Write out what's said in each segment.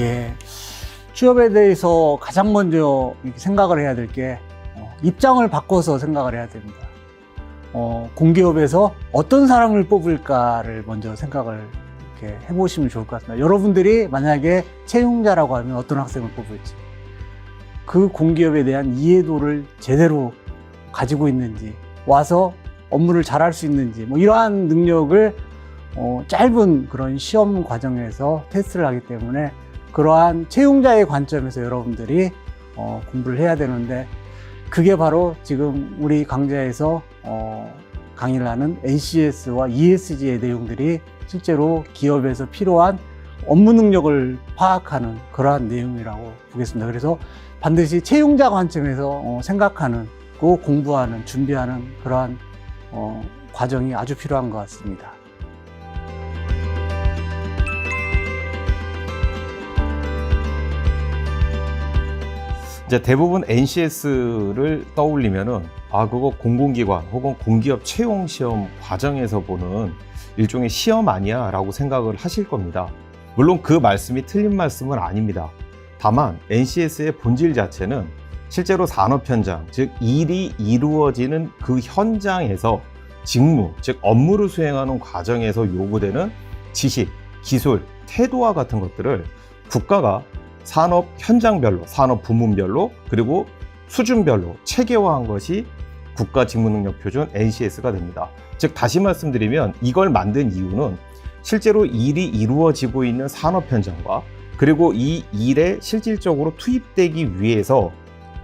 예. 취업에 대해서 가장 먼저 생각을 해야 될 게 입장을 바꿔서 생각을 해야 됩니다. 공기업에서 어떤 사람을 뽑을까를 먼저 생각을 이렇게 해보시면 좋을 것 같습니다. 여러분들이 만약에 채용자라고 하면 어떤 학생을 뽑을지, 그 공기업에 대한 이해도를 제대로 가지고 있는지, 와서 업무를 잘할 수 있는지, 뭐 이러한 능력을 짧은 그런 시험 과정에서 테스트를 하기 때문에 그러한 채용자의 관점에서 여러분들이 공부를 해야 되는데, 그게 바로 지금 우리 강좌에서 강의를 하는 NCS와 ESG의 내용들이 실제로 기업에서 필요한 업무 능력을 파악하는 그러한 내용이라고 보겠습니다. 그래서 반드시 채용자 관점에서 생각하는, 공부하는, 준비하는 그러한 과정이 아주 필요한 것 같습니다. 이제 대부분 NCS를 떠올리면은 그거 공공기관 혹은 공기업 채용 시험 과정에서 보는 일종의 시험 아니야 라고 생각을 하실 겁니다. 물론 그 말씀이 틀린 말씀은 아닙니다. 다만 NCS의 본질 자체는 실제로 산업 현장, 즉 일이 이루어지는 그 현장에서 직무, 즉 업무를 수행하는 과정에서 요구되는 지식, 기술, 태도와 같은 것들을 국가가 산업 현장별로, 산업 부문별로, 그리고 수준별로 체계화한 것이 국가직무능력표준 NCS가 됩니다. 즉 다시 말씀드리면 이걸 만든 이유는 실제로 일이 이루어지고 있는 산업 현장과 그리고 이 일에 실질적으로 투입되기 위해서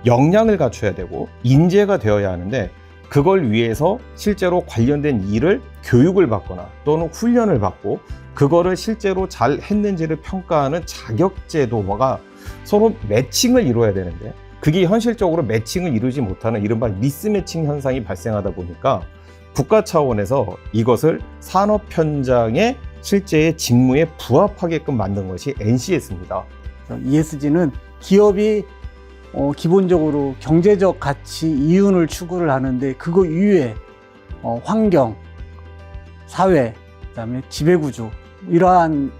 역량을 갖춰야 되고 인재가 되어야 하는데, 그걸 위해서 실제로 관련된 일을 교육을 받거나 또는 훈련을 받고 그거를 실제로 잘 했는지를 평가하는 자격제도가 서로 매칭을 이루어야 되는데, 그게 현실적으로 매칭을 이루지 못하는 이른바 미스매칭 현상이 발생하다 보니까 국가 차원에서 이것을 산업 현장의 실제의 직무에 부합하게끔 만든 것이 NCS입니다. ESG는 기업이 기본적으로 경제적 가치, 이윤을 추구를 하는데, 그거 이외에 환경, 사회, 그다음에 지배구조, 이러한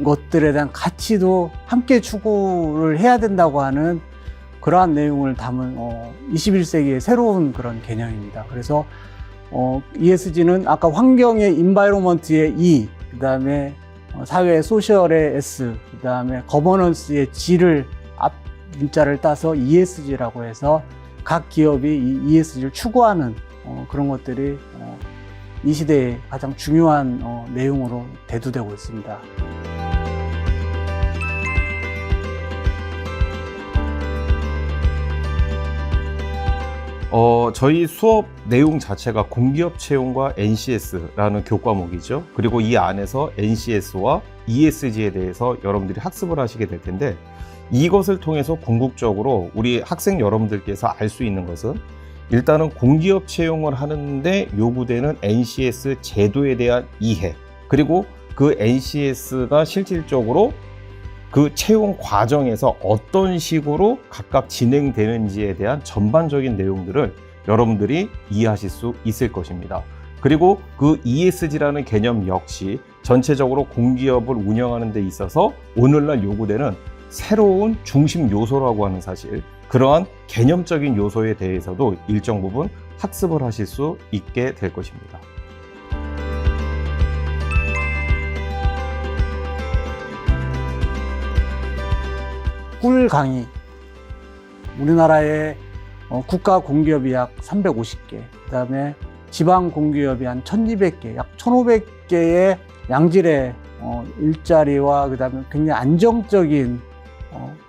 것들에 대한 가치도 함께 추구를 해야 된다고 하는 그러한 내용을 담은 21세기의 새로운 그런 개념입니다. 그래서 ESG는 아까 환경의 environment의 E, 그다음에 사회 소셜의 S, 그다음에 거버넌스의 G를 앞 문자를 따서 ESG라고 해서 각 기업이 이 ESG를 추구하는 그런 것들이 이 시대의 가장 중요한 내용으로 대두되고 있습니다. 저희 수업 내용 자체가 공기업 채용과 NCS라는 교과목이죠. 그리고 이 안에서 NCS와 ESG에 대해서 여러분들이 학습을 하시게 될 텐데, 이것을 통해서 궁극적으로 우리 학생 여러분들께서 알 수 있는 것은, 일단은 공기업 채용을 하는데 요구되는 NCS 제도에 대한 이해, 그리고 그 NCS가 실질적으로 그 채용 과정에서 어떤 식으로 각각 진행되는지에 대한 전반적인 내용들을 여러분들이 이해하실 수 있을 것입니다. 그리고 그 ESG라는 개념 역시 전체적으로 공기업을 운영하는 데 있어서 오늘날 요구되는 새로운 중심 요소라고 하는 사실, 그러한 개념적인 요소에 대해서도 일정 부분 학습을 하실 수 있게 될 것입니다. 꿀 강의, 우리나라의 국가 공기업이 약 350개, 그다음에 지방 공기업이 한 1200개, 약 1500개의 양질의 일자리와 그다음에 굉장히 안정적인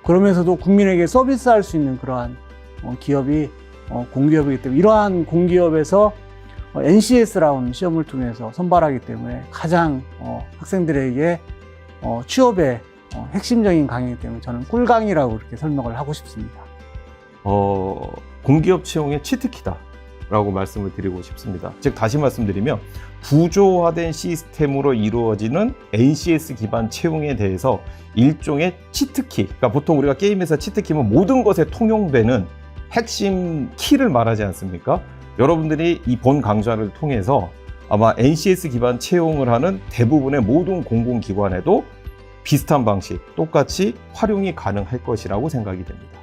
그러면서도 국민에게 서비스할 수 있는 그러한 기업이 공기업이기 때문에, 이러한 공기업에서 NCS라는 시험을 통해서 선발하기 때문에 가장 학생들에게 취업에 핵심적인 강의이기 때문에 저는 꿀강의라고 이렇게 설명을 하고 싶습니다. 공기업 채용의 치트키다 라고 말씀을 드리고 싶습니다. 즉 다시 말씀드리면 구조화된 시스템으로 이루어지는 NCS 기반 채용에 대해서 일종의 치트키, 그러니까 보통 우리가 게임에서 치트키면 모든 것에 통용되는 핵심 키를 말하지 않습니까? 여러분들이 이 본 강좌를 통해서 아마 NCS 기반 채용을 하는 대부분의 모든 공공기관에도 비슷한 방식, 똑같이 활용이 가능할 것이라고 생각이 됩니다.